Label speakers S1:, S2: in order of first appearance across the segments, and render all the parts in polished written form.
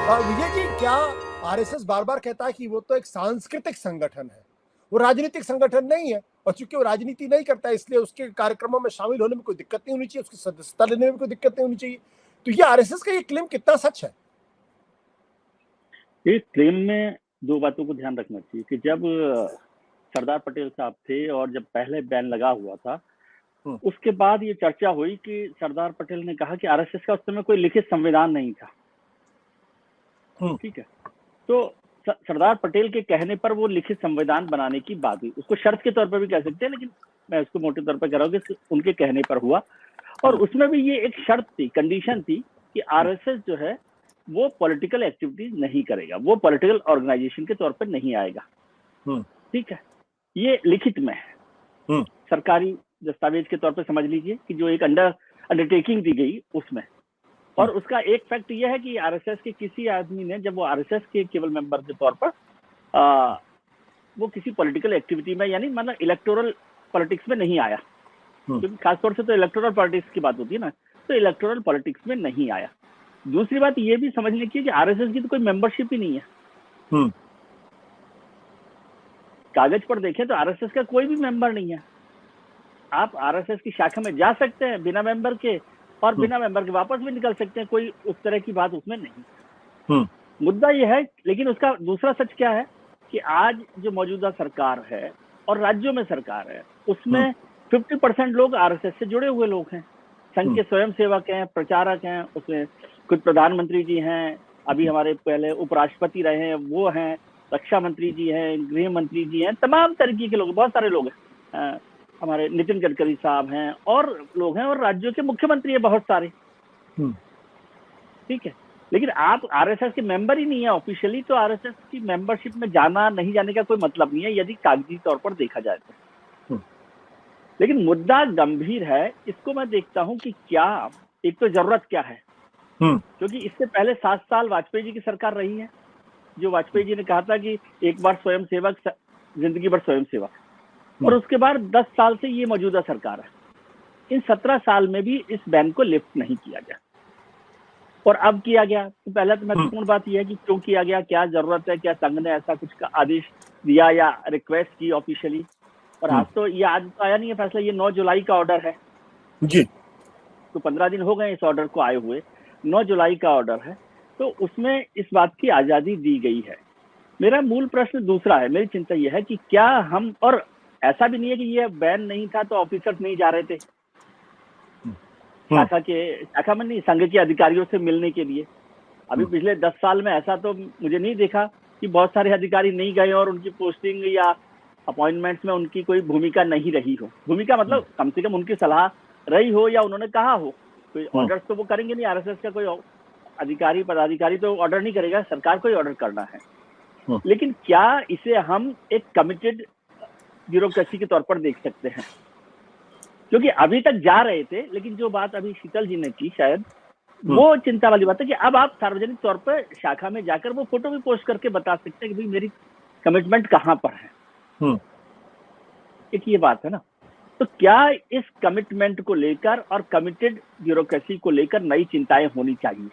S1: विजय जी, क्या आरएसएस बार बार कहता है कि वो तो एक सांस्कृतिक संगठन है, वो राजनीतिक संगठन नहीं है, और चूंकि वो राजनीति नहीं करता है इसलिए उसके कार्यक्रमों में शामिल होने में कोई दिक्कत नहीं होनी चाहिए, उसकी सदस्यता लेने में कोई दिक्कत नहीं होनी चाहिए। तो ये आरएसएस का ये क्लेम कितना सच है?
S2: इस क्लेम में दो बातों को ध्यान रखना चाहिए कि जब सरदार पटेल साहब थे और जब पहले बैन लगा हुआ था, उसके बाद ये चर्चा हुई कि सरदार पटेल ने कहा कि आरएसएस का उस समय कोई लिखित संविधान नहीं था। ठीक है, तो सरदार पटेल के कहने पर वो लिखित संविधान बनाने की बात हुई। उसको शर्त के तौर पर भी कह सकते हैं, लेकिन मैं उसको मोटे तौर पर कह रहा हूँ कि उनके कहने पर हुआ। और उसमें भी ये एक शर्त थी, कंडीशन थी कि आरएसएस जो है वो पॉलिटिकल एक्टिविटीज नहीं करेगा, वो पॉलिटिकल ऑर्गेनाइजेशन के तौर पर नहीं आएगा। ठीक है, ये लिखित में है, सरकारी दस्तावेज के तौर पर समझ लीजिए कि जो एक अंडरटेकिंग दी गई उसमें। और उसका एक फैक्ट यह है कि आरएसएस के किसी आदमी ने, जब वो आरएसएस के केवल मेंबर के तौर पर वो किसी पॉलिटिकल एक्टिविटी में, यानी मतलब इलेक्टोरल पॉलिटिक्स में नहीं आया, क्योंकि खासतौर से तो इलेक्टोरल पॉलिटिक्स की बात होती है ना, तो इलेक्टोरल पॉलिटिक्स में नहीं आया। दूसरी बात ये भी समझने की कि आरएसएस की तो कोई मेंबरशिप ही नहीं है। कागज पर देखें तो आरएसएस का कोई भी मेंबर नहीं है। आप आरएसएस की शाखा में जा सकते हैं बिना मेंबर के, और बिना मेंबर के वापस भी निकल सकते हैं, कोई उस तरह की बात उसमें नहीं। मुद्दा यह है, लेकिन उसका दूसरा सच क्या है कि आज जो मौजूदा सरकार है और राज्यों में सरकार है, उसमें 50% लोग आरएसएस से जुड़े हुए लोग हैं। संघ के स्वयंसेवक हैं, प्रचारक हैं, उसमें खुद प्रधानमंत्री जी हैं, अभी हमारे पहले उपराष्ट्रपति रहे हैं वो हैं, रक्षा मंत्री जी हैं, गृह मंत्री जी हैं, तमाम तरीके के लोग, बहुत सारे लोग हैं, हमारे नितिन गडकरी साहब हैं और लोग हैं, और राज्यों के मुख्यमंत्री हैं बहुत सारे। ठीक है, लेकिन आप आरएसएस के मेंबर ही नहीं है ऑफिशियली, तो आरएसएस की मेंबरशिप में जाना नहीं जाने का कोई मतलब नहीं है यदि कागजी तौर पर देखा जाए तो। लेकिन मुद्दा गंभीर है, इसको मैं देखता हूं कि क्या एक तो जरूरत क्या है, क्योंकि इससे पहले 7 साल वाजपेयी जी की सरकार रही है, जो वाजपेयी जी ने कहा था कि एक बार स्वयंसेवक जिंदगी भर स्वयंसेवक, और उसके बाद 10 साल से ये मौजूदा सरकार है। इन 17 साल में भी इस बैन को लिफ्ट नहीं किया गया, और अब किया गया। तो पहला तो महत्वपूर्ण बात यह है कि क्यों किया गया, क्या जरूरत है, क्या संघ ने ऐसा कुछ का आदेश दिया या रिक्वेस्ट की ऑफिशियली। और आज तो ये आज तो आया नहीं है फैसला, ये 9 जुलाई का ऑर्डर है
S1: जी,
S2: तो 15 दिन हो गए इस ऑर्डर को आए हुए, 9 जुलाई का ऑर्डर है, तो उसमें इस बात की आजादी दी गई है। मेरा मूल प्रश्न दूसरा है, मेरी चिंता यह है कि क्या हम, और ऐसा भी नहीं है कि ये बैन नहीं था तो ऑफिसर्स नहीं जा रहे थे शाखा में नहीं, संघ के अधिकारियों से मिलने के लिए। अभी पिछले 10 साल में ऐसा तो मुझे नहीं देखा कि बहुत सारे अधिकारी नहीं गए और उनकी पोस्टिंग या अपॉइंटमेंट्स में उनकी कोई भूमिका नहीं रही हो। भूमिका मतलब कम से कम उनकी सलाह रही हो या उन्होंने कहा हो। कोई ऑर्डर्स तो वो करेंगे नहीं, आरएसएस का कोई अधिकारी पदाधिकारी तो ऑर्डर नहीं करेगा, सरकार को ही ऑर्डर करना है। लेकिन क्या इसे हम एक कमिटेड ब्यूरोक्रेसी के तौर पर देख सकते हैं? क्योंकि अभी तक जा रहे थे, लेकिन जो बात अभी शीतल जी ने की शायद वो चिंता वाली बात है कि अब आप सार्वजनिक तौर पर शाखा में जाकर वो फोटो भी पोस्ट करके बता सकते हैं कि भाई मेरी कमिटमेंट कहाँ पर है। एक ये बात है ना, तो क्या इस कमिटमेंट को लेकर और कमिटेड ब्यूरोक्रेसी को लेकर नई चिंताएं होनी चाहिए?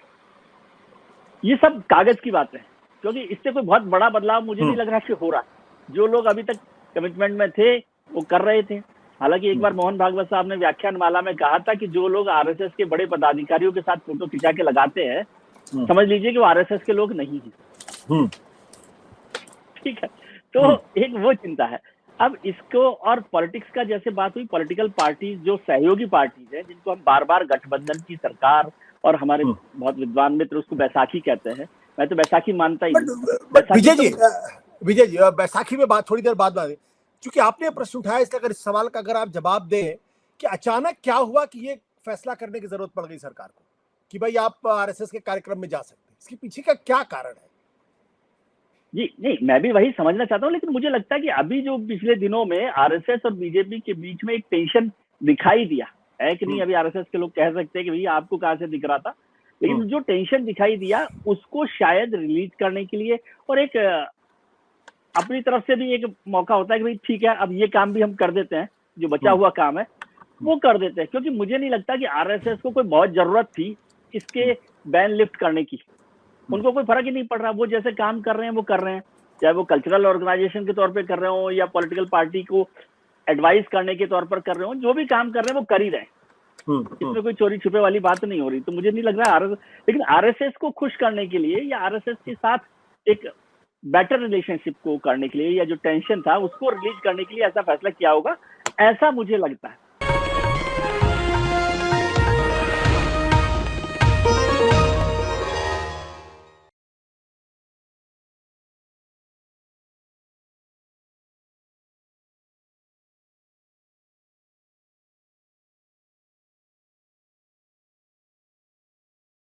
S2: ये सब कागज की बात है, क्योंकि इससे कोई बहुत बड़ा बदलाव मुझे नहीं लग रहा कि हो रहा है। जो लोग अभी तक कमिटमेंट में थे वो कर रहे थे। हालांकि एक बार मोहन भागवत साहब ने व्याख्यान माला में कहा था कि जो लोग आरएसएस के बड़े पदाधिकारियों के साथ फोटो खिंचा के लगाते हैं, समझ लीजिए कि वो आरएसएस के लोग नहीं हैं। ठीक है, तो एक वो चिंता है। अब इसको, और पॉलिटिक्स का जैसे बात हुई, पॉलिटिकल पार्टी जो सहयोगी पार्टीज है जिनको हम बार बार गठबंधन की सरकार, और हमारे बहुत विद्वान मित्र उसको बैसाखी कहते हैं, मैं तो बैसाखी मानता ही नहीं।
S1: विजय जी बैसाखी में बात थोड़ी देर बाद चूंकि आपने प्रश्न उठाया, इसका अगर इस सवाल का अगर आप जवाब दें कि अचानक क्या हुआ कि ये फैसला करने की जरूरत पड़ गई सरकार को कि भाई आप आरएसएस के कार्यक्रम में जा सकते हैं, इसके पीछे का क्या कारण है?
S2: जी नहीं, मैं भी वही समझना चाहता हूँ, लेकिन मुझे लगता है कि अभी जो पिछले दिनों में आरएसएस और बीजेपी के बीच में एक टेंशन दिखाई दिया है कि नहीं, अभी आरएसएस के लोग कह सकते हैं कि भैया आपको कहाँ से दिख रहा था, लेकिन जो टेंशन दिखाई दिया उसको शायद रिलीज करने के लिए, और एक अपनी तरफ से भी एक मौका होता है कि भाई ठीक है अब ये काम भी हम कर देते हैं, जो बचा हुआ काम है वो कर देते हैं। क्योंकि मुझे नहीं लगता कि आरएसएस को कोई बहुत जरूरत थी इसके बैन लिफ्ट करने की। उनको कोई फर्क ही नहीं पड़ रहा, वो जैसे काम कर रहे हैं वो कर रहे हैं, चाहे वो कल्चरल ऑर्गेनाइजेशन के तौर पे कर रहे हो या पॉलिटिकल पार्टी को एडवाइस करने के तौर पर कर रहे हो, जो भी काम कर रहे हैं वो कर ही रहे हैं। इसमें कोई चोरी छुपे वाली बात नहीं हो रही। तो मुझे नहीं लग रहा लेकिन आरएसएस को खुश करने के लिए या आरएसएस के साथ एक बेटर रिलेशनशिप को करने के लिए या जो टेंशन था उसको रिलीज करने के लिए ऐसा फैसला किया होगा, ऐसा मुझे लगता है।